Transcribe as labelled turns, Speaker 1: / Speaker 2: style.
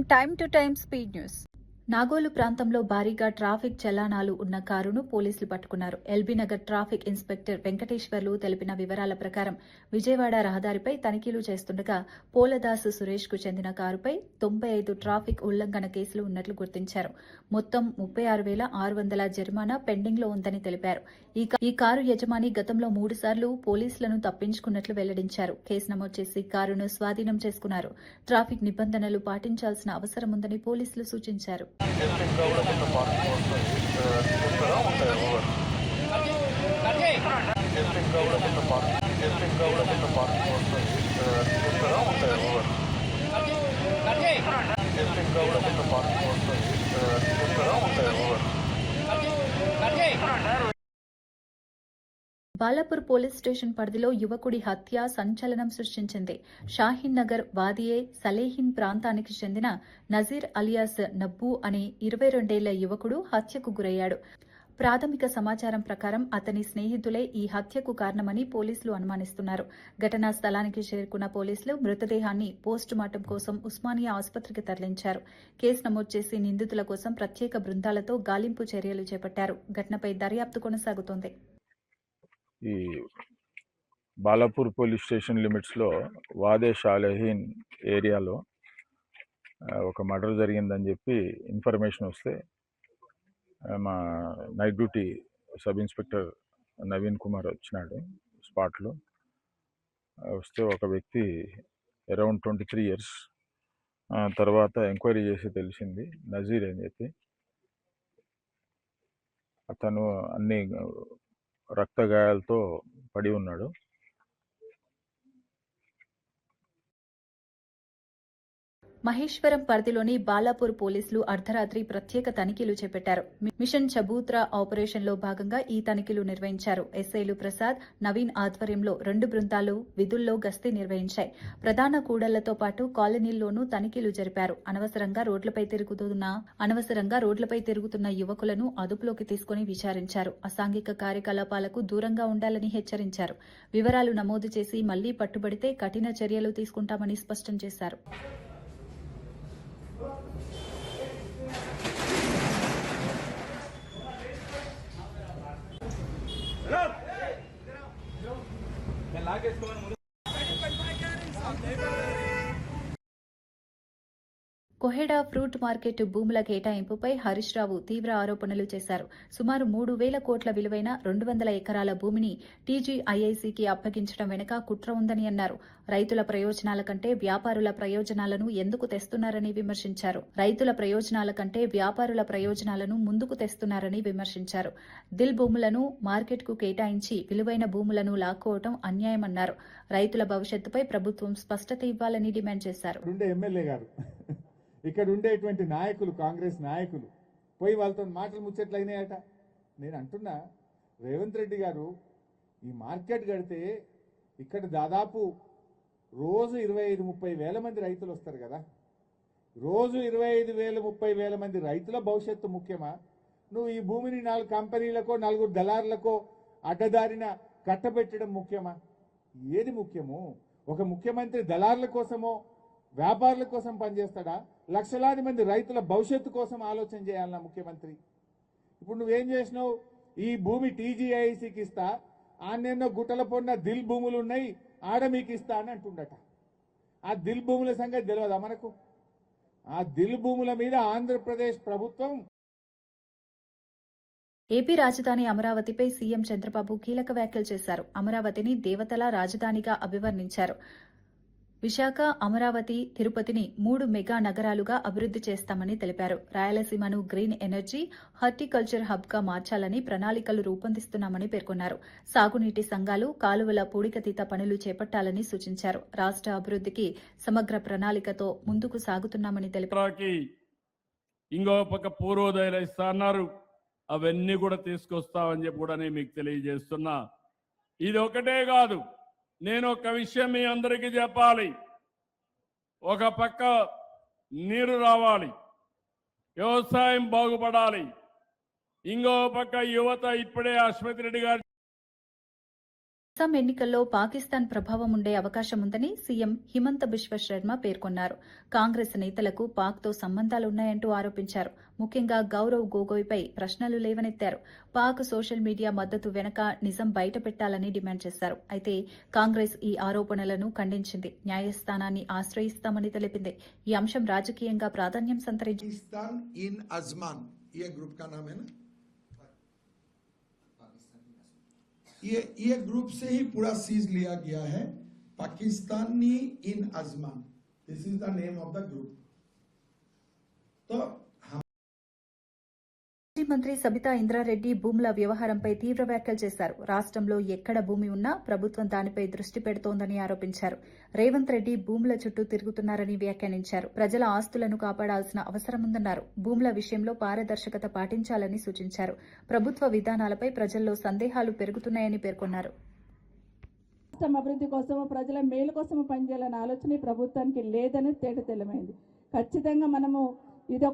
Speaker 1: time to time speed news. Nagole ప్రాంతంలో భారీగా traffic చలానాలు ఉన్న కారును పోలీసులు పట్టుకున్నారు. ఎల్బీనగర్ ట్రాఫిక్ ఇన్స్పెక్టర్ వెంకటేశ్వర్లు తెలిపిన వివరాల ప్రకారం విజయవాడ రహదారిపై తనిఖీలు చేస్తుండగా పోలదాసు సురేష్ కు చెందిన కారుపై 95 ట్రాఫిక్ ఉల్లంఘన కేసులు ఉన్నట్లు గుర్తించారు. మొత్తం 36,600 జరిమానా పెండింగ్ లో ఉందని తెలిపారు. ఈ కారు యజమాని గతంలో 3 సార్లు పోలీసులను తప్పించుకున్నట్లు వెల్లడించారు. కేసు నమోదు చేసి కారును స్వాధీనం చేసుకున్నారు. ట్రాఫిక్ నిబంధనలు పాటించాల్సిన అవసరం ఉందని పోలీసులు సూచించారు. బాలాపూర్ పోలీస్ స్టేషన్ పరిధిలో యువకుడి హత్య సంచలనం సృష్టించింది. షాహీన్ నగర్ వాదియే సలేహిన్ ప్రాంతానికి చెందిన నజీర్ అలియాస్ నబ్బు అనే 22 యువకుడు హత్యకు గురయ్యాడు. ప్రాథమిక సమాచారం ప్రకారం అతని స్నేహితులే ఈ హత్యకు కారణమని పోలీసులు అనుమానిస్తున్నారు. ఘటనా స్థలానికి చేరుకున్న పోలీసులు మృతదేహాన్ని పోస్టుమార్టం కోసం ఉస్మానియా ఆసుపత్రికి తరలించారు. కేసు నమోదు చేసి నిందితుల కోసం ప్రత్యేక బృందాలతో గాలింపు చర్యలు చేపట్టారు. ఘటనపై దర్యాప్తు కొనసాగుతోంది.
Speaker 2: ఈ బాలాపూర్ పోలీస్ స్టేషన్ లిమిట్స్లో వాదే షాలహీన్ ఏరియాలో ఒక మర్డర్ జరిగిందని చెప్పి ఇన్ఫర్మేషన్ వస్తే మా night duty sub inspector Naveen Kumar వచ్చినాడు స్పాట్లో. వస్తే ఒక వ్యక్తి అరౌండ్ 23 years తర్వాత ఎంక్వైరీ చేసి తెలిసింది నజీర్ అని చెప్పి. అతను అన్ని రక్త గాయాలతో పడి ఉన్నాడు.
Speaker 1: మహేశ్వరం పరిధిలోని బాలాపూర్ పోలీసులు అర్ధరాత్రి ప్రత్యేక తనిఖీలు చేపట్టారు. మిషన్ చబూత్రా ఆపరేషన్లో భాగంగా ఈ తనిఖీలు నిర్వహించారు. ఎస్ఐలు ప్రసాద్, నవీన్ ఆధ్వర్యంలో 2 బృందాలు విధుల్లో గస్తీ నిర్వహించాయి. ప్రధాన కూడళ్లతో పాటు కాలనీల్లోనూ తనిఖీలు జరిపారు. అనవసరంగా రోడ్లపై తిరుగుతున్న యువకులను అదుపులోకి తీసుకుని విచారించారు. అసాంఘిక కార్యకలాపాలకు దూరంగా ఉండాలని హెచ్చరించారు. వివరాలు నమోదు చేసి మళ్లీ పట్టుబడితే కఠిన చర్యలు తీసుకుంటామని స్పష్టం చేశారు. కొహెడా ఫ్రూట్ మార్కెట్ భూముల కేటాయింపుపై హరీష్ రావు తీవ్ర ఆరోపణలు చేశారు. సుమారు 3,000 కోట్ల విలువైన 200 ఎకరాల భూమిని టీజీఐఐసీకి అప్పగించడం వెనుక కుట్ర ఉందని అన్నారు. రైతుల ప్రయోజనాల కంటే వ్యాపారుల ప్రయోజనాలను ఎందుకు తెస్తున్నారని విమర్శించారు. వ్యాపారుల ప్రయోజనాలను ముందుకు తెస్తున్నారని విమర్శించారు. దిల్ భూములను మార్కెట్కు కేటాయించి విలువైన భూములను లాక్కోవడం అన్యాయమన్నారు. రైతుల భవిష్యత్తుపై ప్రభుత్వం స్పష్టత ఇవ్వాలని డిమాండ్ చేశారు.
Speaker 3: ఇక్కడ ఉండేటువంటి నాయకులు, కాంగ్రెస్ నాయకులు పోయి వాళ్ళతో మాటలు ముచ్చట్లయినాయట. నేను అంటున్నా, రేవంత్ రెడ్డి గారు ఈ మార్కెట్ కడితే ఇక్కడ దాదాపు రోజు 25-30 వేల మంది రైతులు వస్తారు కదా. రోజు 25,000-30 వేల మంది రైతుల భవిష్యత్తు ముఖ్యమా? నువ్వు ఈ భూమిని 4 కంపెనీలకో 4 దళారులకో అడ్డదారిన కట్టబెట్టడం ముఖ్యమా? ఏది ముఖ్యము? ఒక ముఖ్యమంత్రి దళారుల కోసమో వ్యాపారుల కోసం పనిచేస్తాడా? లక్షలాది మంది రైతుల భవిష్యత్తు కోసం ఆలోచన చేయాలన్నా ముఖ్యమంత్రి? ఇప్పుడు నువ్వేం చేసినావు? ఈ భూమి టీజీఐసీకి ఇస్తా, ఆన్నెన్నో గుట్టల పొన్న దిల్ భూములు ఉన్నాయి, ఆడ మీకు ఇస్తా అని అంటుండట. ఆ దిల్ భూముల సంగతి తెలియదా మనకు? ఆ దిల్ భూముల మీద ఆంధ్రప్రదేశ్ ప్రభుత్వం.
Speaker 1: ఏపీ రాజధాని అమరావతిపై సీఎం చంద్రబాబు కీలక వ్యాఖ్యలు చేశారు. అమరావతిని దేవతల రాజధానిగా అభివర్ణించారు. విశాఖ, అమరావతి, తిరుపతిని 3 మెగా నగరాలుగా అభివృద్ది చేస్తామని తెలిపారు. రాయలసీమను గ్రీన్ ఎనర్జీ, హార్టికల్చర్ హబ్గా మార్చాలని ప్రణాళికలు రూపొందిస్తున్నామని పేర్కొన్నారు. సాగునీటి సంఘాలు, కాలువల పూడికతీత పనులు చేపట్టాలని సూచించారు. రాష్ట్ర అభివృద్దికి సమగ్ర ప్రణాళికతో ముందుకు సాగుతున్నామని తెలిపారు.
Speaker 4: ఇంకో పక్క పూర్వోదయాలు ఇస్తా అన్నారు, అవన్నీ కూడా తీసుకొస్తామని చెప్పి కూడా నేను మీకు తెలియజేస్తున్నా. ఇది ఒకటే కాదు, నేను ఒక విషయం మీ అందరికీ చెప్పాలి. ఒక పక్క నీరు రావాలి, వ్యవసాయం బాగుపడాలి, ఇంకో పక్క యువత ఇప్పుడే అశ్వత్ రెడ్డి గారు
Speaker 1: అస్సాం ఎన్నికల్లో పాకిస్తాన్ ప్రభావం ఉండే అవకాశం ఉందని సీఎం హిమంత బిశ్వ శర్మ పేర్కొన్నారు. కాంగ్రెస్ నేతలకు పాక్తో సంబంధాలున్నాయంటూ ఆరోపించారు. ముఖ్యంగా గౌరవ్ గొగోయ్పై ప్రశ్నలు లేవనెత్తారు. పాక్ సోషల్ మీడియా మద్దతు వెనక నిజం బయటపెట్టాలని డిమాండ్ చేశారు. అయితే కాంగ్రెస్ ఈ ఆరోపణలను ఖండించింది. న్యాయస్థానాన్ని ఆశ్రయిస్తామని తెలిపింది. ఈ అంశం రాజకీయంగా ప్రాధాన్యం సంతరించింది.
Speaker 5: पाकिस्तान इन अजमान ये ग्रुप का नाम है ना, ये ग्रुप से ही पूरा सीज लिया गया है। Pakistani in Ajman, this is the name of the group. तो
Speaker 1: మాజీ మంత్రి సబితా ఇంద్రారెడ్డి భూముల వ్యవహారంపై తీవ్ర వ్యాఖ్యలు చేశారు. రాష్ట్రంలో ఎక్కడ భూమి ఉన్నా ప్రభుత్వం దానిపై దృష్టి పెడుతోందని ఆరోపించారు. రేవంత్ రెడ్డి భూముల చుట్టూ తిరుగుతున్నారని వ్యాఖ్యానించారు. ప్రజల ఆస్తులను కాపాడాల్సిన అవసరముందన్నారు. భూముల విషయంలో పారదర్శకత పాటించాలని సూచించారు. ప్రభుత్వ విధానాలపై ప్రజల్లో సందేహాలు పెరుగుతున్నాయని పేర్కొన్నారు.
Speaker 6: రాష్ట్రం అభివృద్ధి కోసం ప్రజల మేలు కోసం పనిచేయాలనే ఆలోచన ఈ ప్రభుత్వానికి లేదని తేట తెల్లమైంది. ఖచ్చితంగా మనము ఇది